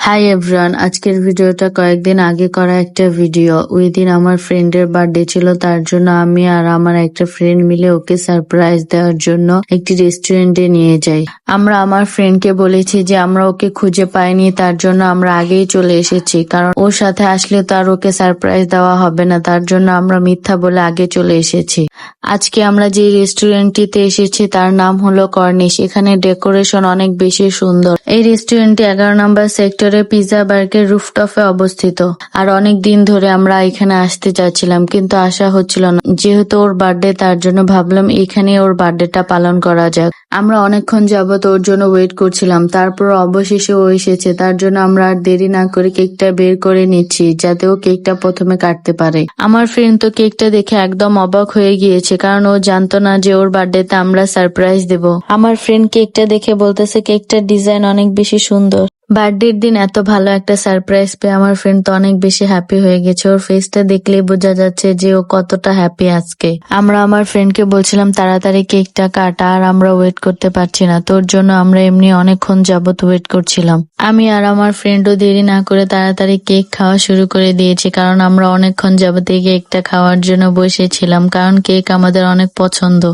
Hi everyone, আজকের ভিডিওটা কয়েকদিন আগে করা একটা ভিডিও। ওই দিন আমার ফ্রেন্ডের বার্থডে ছিল, তার জন্য আমি আর আমার একটা ফ্রেন্ড মিলে ওকে সারপ্রাইজ দেওয়ার জন্য একটি রেস্টুরেন্টে নিয়ে যাই। আমরা আমার ফ্রেন্ডকে বলেছি যে আমরা ওকে খুঁজে পাইনি, তার জন্য আমরা আগেই চলে এসেছি, কারণ ওর সাথে আসলে তো আর ওকে সারপ্রাইজ দেওয়া হবে না, তার জন্য আমরা মিথ্যা বলে আগে চলে এসেছি। আজকে আমরা যে রেস্টুরেন্টটিতে এসেছি তার নাম হলো কর্নিশ। এখানে ডেকোরেশন অনেক বেশি সুন্দর। এই রেস্টুরেন্টটি 11 নম্বর সেক্টরে পিজা বার্গের রুফটপে অবস্থিত। আর অনেক দিন ধরে আমরা এখানে আসতে চাচ্ছিলাম, কিন্তু আসা হচ্ছিল না। যেহেতু ওর বার্থডে, তার জন্য ভাবলাম এখানে ওর বার্থডেটা পালন করা যাক। আমরা অনেকক্ষণ যাবত ওর জন্য ওয়েট করছিলাম, তারপর অবশেষে ও এসেছে। তার জন্য আমরা আর দেরি না করে কেকটা বের করে নিচ্ছি, যাতে ও কেকটা প্রথমে কাটতে পারে। আমার ফ্রেন্ড তো কেকটা দেখে একদম অবাক হয়ে গিয়েছে, কারণ ও জানতো না যে ওর বার্থডেতে আমরা সারপ্রাইজ দেব। আমার ফ্রেন্ড কেকটা দেখে বলতেছে কেকটার ডিজাইন অনেক বেশি সুন্দর। বার্থডের দিন এত ভালো একটা সারপ্রাইজ পেয়ে আমার ফ্রেন্ড তো অনেক বেশি হ্যাপি হয়ে গেছে। ওর ফেসটা দেখলেই বোঝা যাচ্ছে যে ও কতটা হ্যাপি আজকে। আমরা আমার ফ্রেন্ডকে বলছিলাম তাড়াতাড়ি কেকটা কাটা, আর আমরা ওয়েট করতে পারছি না। তোর জন্য আমরা এমনি অনেকক্ষণ যাবত ওয়েট করছিলাম। আমি আর আমার ফ্রেন্ডও দেরি না করে তাড়াতাড়ি কেক খাওয়া শুরু করে দিয়েছি, কারণ আমরা অনেকক্ষণ যাবত এই কেকটা খাওয়ার জন্য বসেছিলাম, কারণ কেক আমাদের অনেক পছন্দ।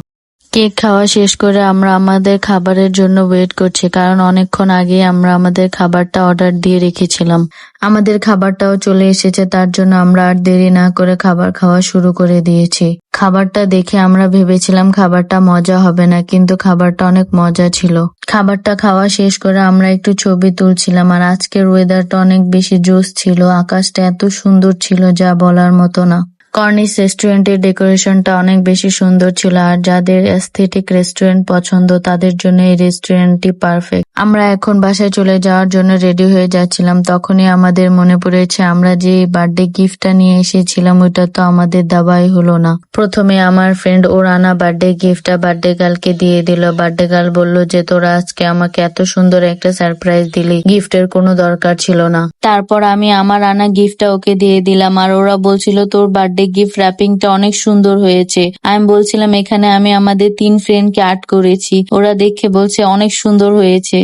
কেক খাওয়া শেষ করে আমরা আমাদের খাবারের জন্য ওয়েট করছি, কারণ অনেকক্ষণ আগে আমরা আমাদের খাবারটা অর্ডার দিয়ে রেখেছিলাম। আমাদের খাবারটাও চলে এসেছে, তার জন্য আমরা আর দেরি না করে খাবার খাওয়া শুরু করে দিয়েছি। খাবারটা দেখে আমরা ভেবেছিলাম খাবারটা মজা হবে না, কিন্তু খাবারটা অনেক মজা ছিল। খাবারটা খাওয়া শেষ করে আমরা একটু ছবি তুলছিলাম, আর আজকের ওয়েদারটা অনেক বেশি জোশ ছিল। আকাশটা এত সুন্দর ছিল যা বলার মতো না। কর্নিশ রেস্টুরেন্টের ডেকোরেশনটা অনেক বেশি সুন্দর ছিল, আর যাদের অ্যাস্থেটিক রেস্টুরেন্ট পছন্দ তাদের জন্য এই রেস্টুরেন্টটি পারফেক্ট। আমরা এখন বাসায় চলে যাওয়ার জন্য রেডি হয়ে যাচ্ছিলাম, তখনই আমাদের মনে পড়েছে আমরা যে বার্থডে গিফটটা নিয়ে এসেছিলাম ওইটা তো আমাদের দেওয়াই হলো না। প্রথমে আমার ফ্রেন্ড ওর আনা বার্থডে গিফটটা বার্থডে গার্লকে দিয়ে দিল। বার্থডে গার্ল বলল যে তোরা আজকে আমাকে এত সুন্দর একটা সারপ্রাইজ দিলি, গিফটের কোনো দরকার ছিল না। তারপর আমি আমার আনা গিফটটা ওকে দিয়ে দিলাম, আর ওরা বলছিল তোর বার্থডে গিফট র্যাপিংটা অনেক সুন্দর হয়েছে। আমি বলছিলাম এখানে আমি আমাদের 3 ফ্রেন্ডকে আর্ট করেছি। ওরা দেখে বলছে অনেক সুন্দর হয়েছে।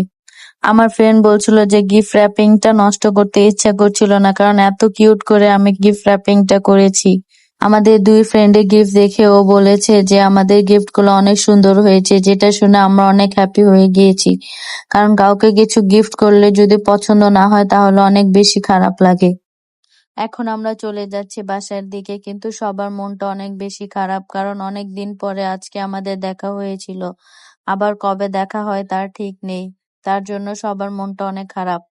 আমার ফ্রেন্ড বলছিল যে গিফট র্যাপিংটা নষ্ট করতে ইচ্ছা করছিল না, কারণ এত কিউট করে আমি গিফট র্যাপিংটা করেছি। আমাদের 2 ফ্রেন্ডের গিফট দেখে ও বলেছে যে আমাদের গিফটগুলো অনেক সুন্দর হয়েছে, যেটা শুনে আমরা অনেক হ্যাপি হয়ে গিয়েছি। কারণ কাউকে কিছু গিফট করলে যদি পছন্দ না হয় তাহলে অনেক বেশি খারাপ লাগে। এখন আমরা চলে যাচ্ছি বাসার দিকে, কিন্তু সবার মনটা অনেক বেশি খারাপ, কারণ অনেক দিন পরে আজকে আমাদের দেখা হয়েছিল। আবার কবে দেখা হয় তার ঠিক নেই, তার জন্য সবার মনটা অনেক খারাপ।